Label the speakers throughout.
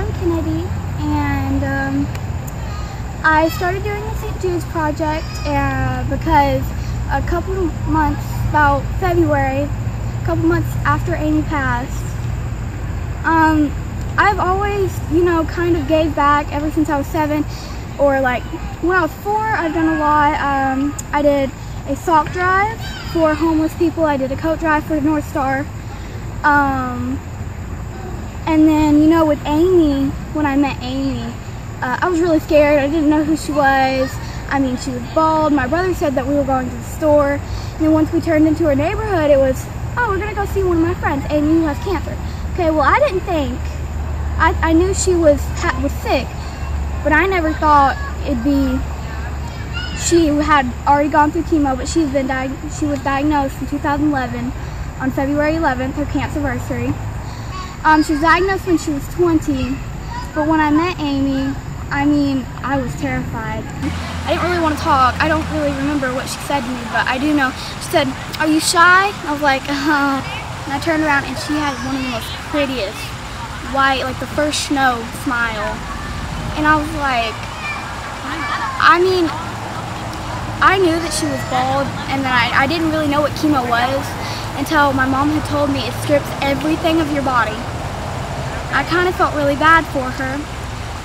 Speaker 1: I'm Kennedy, and I started doing the St. Jude's project because a couple of months, about February, a couple months after Amie passed, I've always, kind of gave back ever since I was 7, or like when I was 4, I've done a lot. I did a sock drive for homeless people. I did a coat drive for North Star. And then, with Amie, when I met Amie, I was really scared. I didn't know who she was. I mean, she was bald. My brother said that we were going to the store. And then once we turned into her neighborhood, it was, oh, we're going to go see one of my friends, Amie, who has cancer. Okay, well, I didn't think, I knew she was sick, but I never thought it'd be, she had already gone through chemo, but she was diagnosed in 2011, on February 11th, her cancerversary. She was diagnosed when she was 20, but when I met Amie, I was terrified. I didn't really want to talk. I don't really remember what she said to me, but I do know. She said, "Are you shy?" I was like, And I turned around and she had one of the most prettiest white, like the first snow smile. And I was like, I knew that she was bald, and then I didn't really know what chemo was until my mom had told me it strips everything of your body. I kind of felt really bad for her,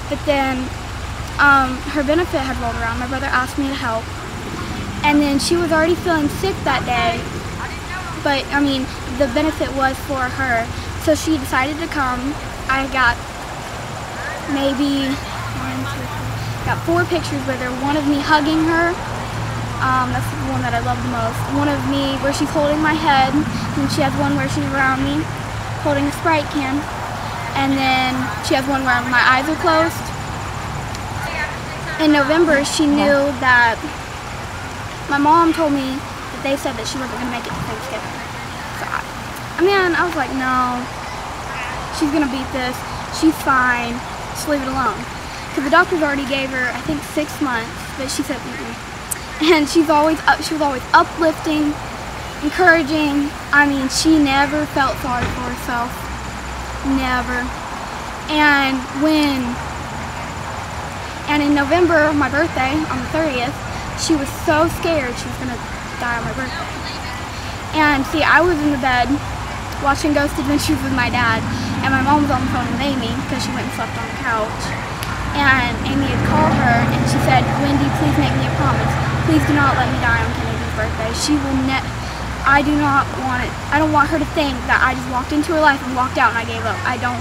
Speaker 1: but then her benefit had rolled around. My brother asked me to help, and then she was already feeling sick that day, but the benefit was for her, so she decided to come. I got maybe 4 pictures with her, one of me hugging her. That's the one that I love the most. One of me where she's holding my head, and she has one where she's around me holding a Sprite can, and then she has one where my eyes are closed. In November, she knew that my mom told me that they said that she wasn't going to make it to Thanksgiving. So I was like, no, she's going to beat this. She's fine. Just leave it alone. Because the doctors already gave her, I think, 6 months, but she said, And she was always uplifting, encouraging. She never felt sorry for herself. Never. And in November, my birthday, on the 30th, she was so scared she was going to die on my birthday. And see, I was in the bed watching Ghost Adventures with my dad, and my mom was on the phone with Amie because she went and slept on the couch. And Amie had called her, and she said, "Wendy, please make me a promise. Please do not let me die on Kennedy's birthday. She will I do not want it. I don't want her to think that I just walked into her life and walked out and I gave up. I don't."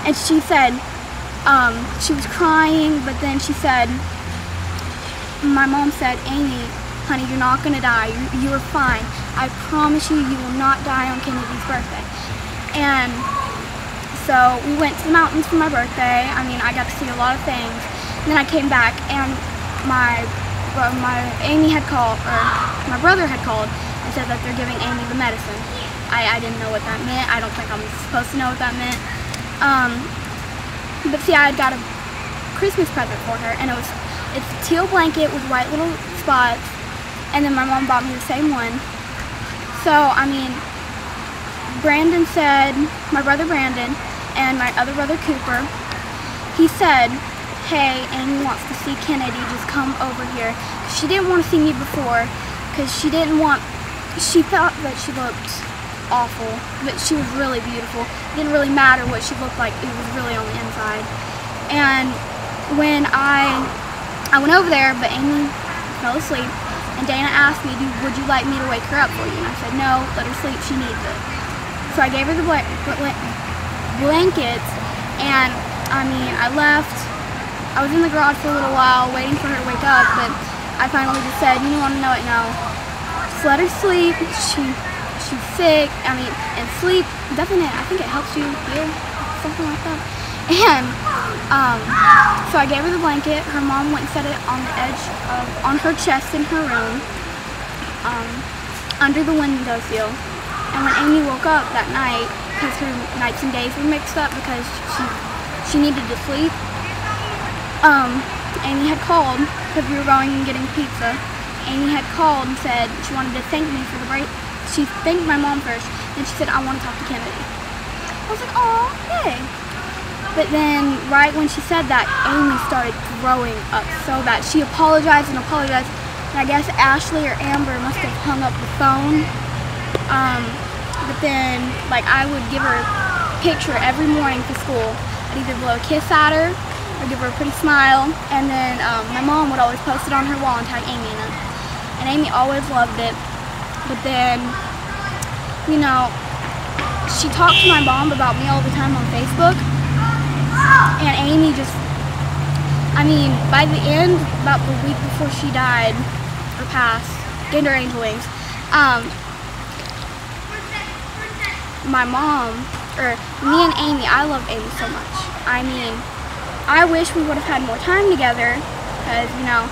Speaker 1: And she said, she was crying, but then she said, my mom said, "Amie, honey, you're not going to die. You are fine. I promise you, you will not die on Kennedy's birthday." And so we went to the mountains for my birthday. I got to see a lot of things. And then I came back, and my Amie had called, or my brother had called and said that they're giving Amie the medicine. I didn't know what that meant. I don't think I'm supposed to know what that meant. But see, I had got a Christmas present for her, and it's a teal blanket with white little spots, and then my mom bought me the same one. So, Brandon said, my brother Brandon, and my other brother Cooper, he said, "Hey, Amie wants to see Kennedy, just come over here." She didn't want to see me before, because she thought that she looked awful, but she was really beautiful. It didn't really matter what she looked like, it was really on the inside. And when I went over there, but Amie fell asleep, and Dana asked me, "Would you like me to wake her up for you?" And I said, "No, let her sleep, she needs it." So I gave her the blankets, and I left. I was in the garage for a little while waiting for her to wake up, but I finally just said, "You want to know it? No. Just let her sleep. She's sick." And sleep, definitely, I think it helps you heal, something like that. And so I gave her the blanket. Her mom went and set it on the edge on her chest in her room, under the windowsill. And when Amie woke up that night, because her nights and days were mixed up because she needed to sleep, Amie had called, because we were going and getting pizza. Amie had called and said she wanted to thank me for the break. She thanked my mom first, then she said, "I want to talk to Kennedy." I was like, "Oh, yay." But then right when she said that, Amie started throwing up so bad. She apologized and apologized. And I guess Ashley or Amber must have hung up the phone. But then, like, I would give her a picture every morning for school. I'd either blow a kiss at her or give her a pretty smile. And then my mom would always post it on her wall and tag Amie in it. And Amie always loved it. But then, you know, she talked to my mom about me all the time on Facebook. And Amie just, I mean, by the end, about the week before she died, or passed, gained her angel wings, my mom, or me and Amie, I love Amie so much. I mean, I wish we would have had more time together, because, you know,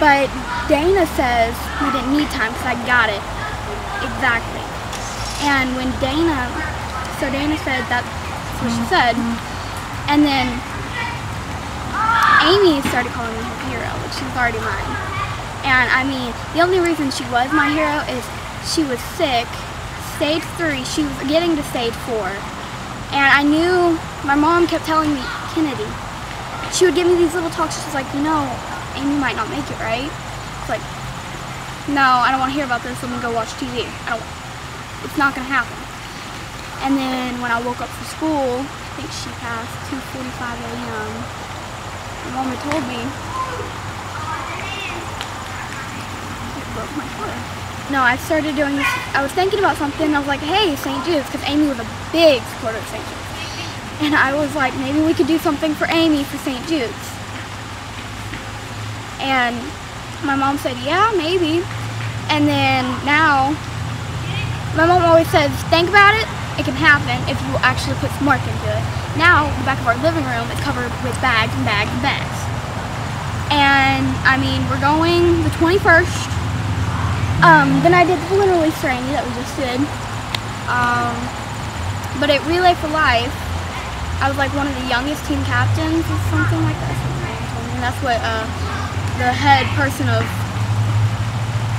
Speaker 1: but Dana says we didn't need time because I got it. Exactly. And when Dana said that's what she said, and then Amie started calling me her hero, which she's already mine. And I mean, the only reason she was my hero is she was sick, stage 3, she was getting to stage 4. And I knew, my mom kept telling me, Kennedy, she would give me these little talks, she's like, you know, Amie might not make it, right? It's like, no, I don't want to hear about this, let me go watch TV. It's not going to happen. And then when I woke up for school, I think she passed 2:45 a.m. My mom had told me. It broke my foot. No, I started doing this. I was thinking about something. I was like, hey, St. Jude's, because Amie was a big supporter of St. Jude's. And I was like, maybe we could do something for Amie for St. Jude's. And my mom said, yeah, maybe. And then now, my mom always says, think about it. It can happen if you actually put some work into it. Now, the back of our living room is covered with bags and bags and bags. And, I mean, we're going the 21st. Then I did the balloon release for Amie that we just did. But at Relay for Life, I was like one of the youngest team captains or something like that. And that's what the head person of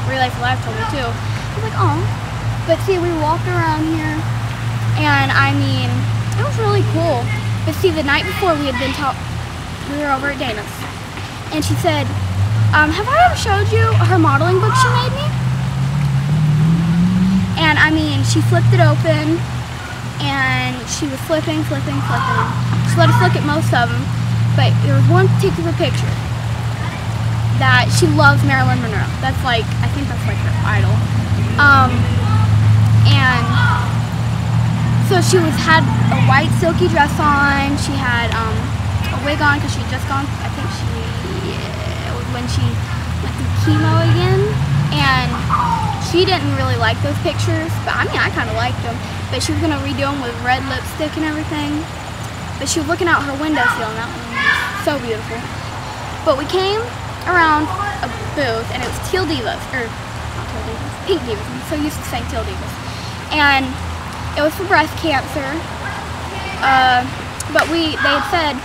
Speaker 1: Relay for Life told me too. I was like, oh. But see, we walked around here. And I mean, it was really cool. But see, the night before we were over at Dana's. And she said, have I ever showed you her modeling book she made me? And I mean, she flipped it open and she was flipping. She let us look at most of them. But there was one particular picture that she loves Marilyn Monroe. That's like, I think that's like her idol. And so she had a white silky dress on. She had a wig on because she had just gone. I think it was when she went through chemo again. And she didn't really like those pictures, but I mean, I kind of liked them. But she was gonna redo them with red lipstick and everything. But she was looking out her windowsill, and that one was so beautiful. But we came around a booth, and it was Teal Divas, or not Teal Divas, Pink Divas. I'm so used to saying Teal Divas. And it was for breast cancer, but they had said,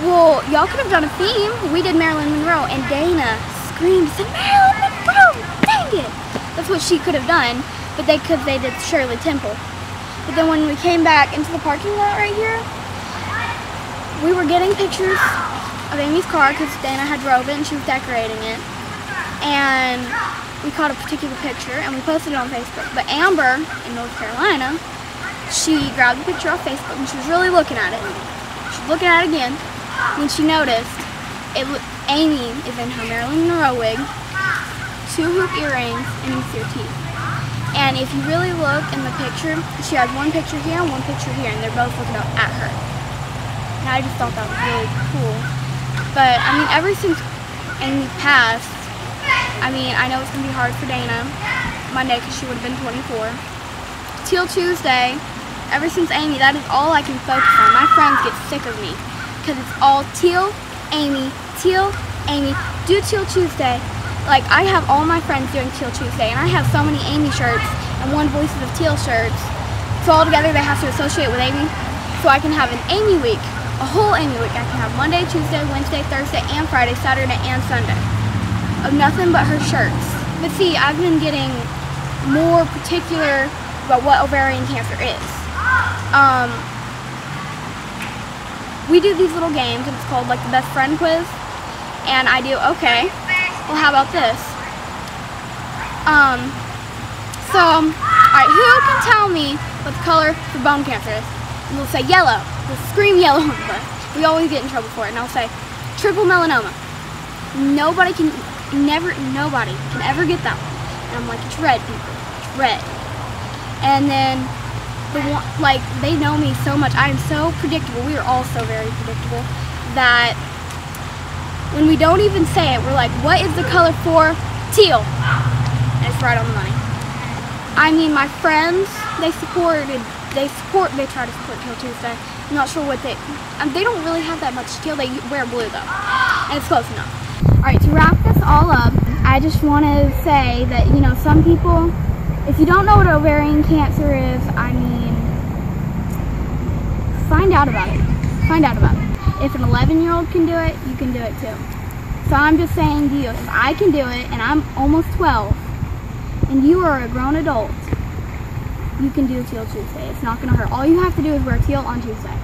Speaker 1: well, y'all could have done a theme. We did Marilyn Monroe, and Dana screamed, said, Marilyn Monroe, dang it. That's what she could have done, but because they did Shirley Temple. But then when we came back into the parking lot right here, we were getting pictures of Amie's car because Dana had drove it and she was decorating it. And we caught a particular picture and we posted it on Facebook. But Amber in North Carolina, she grabbed the picture off Facebook and she was really looking at it. She was looking at it again when she noticed Amie is in her Marilyn Monroe wig, 2 hoop earrings, and you see her teeth. And if you really look in the picture, she has one picture here and one picture here, and they're both looking up at her. And I just thought that was really cool. But I mean, ever since Amie passed, I mean, I know it's going to be hard for Dana Monday because she would have been 24. Teal Tuesday, ever since Amie, that is all I can focus on. My friends get sick of me because it's all Teal, Amie, do Teal Tuesday. Like, I have all my friends doing Teal Tuesday, and I have so many Amie shirts and one Voices of Teal shirts. So all together they have to associate with Amie. So I can have an Amie week, a whole Amie week. I can have Monday, Tuesday, Wednesday, Thursday, and Friday, Saturday, and Sunday of nothing but her shirts. But see, I've been getting more particular about what ovarian cancer is. we do these little games, and it's called like the best friend quiz. And I do, okay, well how about this? Alright, who can tell me what the color for bone cancer is? And they'll say yellow. They'll scream yellow, but we always get in trouble for it. And I'll say triple melanoma. Nobody can ever get that one. And I'm like, it's red, people. It's red. And then they know me so much. I am so predictable. We are all so very predictable that when we don't even say it, we're like, what is the color for teal? And it's right on the money. I mean, my friends, they try to support Teal Tuesday. I'm not sure what they don't really have that much teal. They wear blue though, and it's close enough. All right, to wrap this all up, I just want to say that, you know, some people, if you don't know what ovarian cancer is, I mean, find out about it. Find out about it. If an 11-year-old can do it, you can do it too. So I'm just saying to you, if I can do it, and I'm almost 12, and you are a grown adult, you can do Teal Tuesday. It's not going to hurt. All you have to do is wear teal on Tuesday.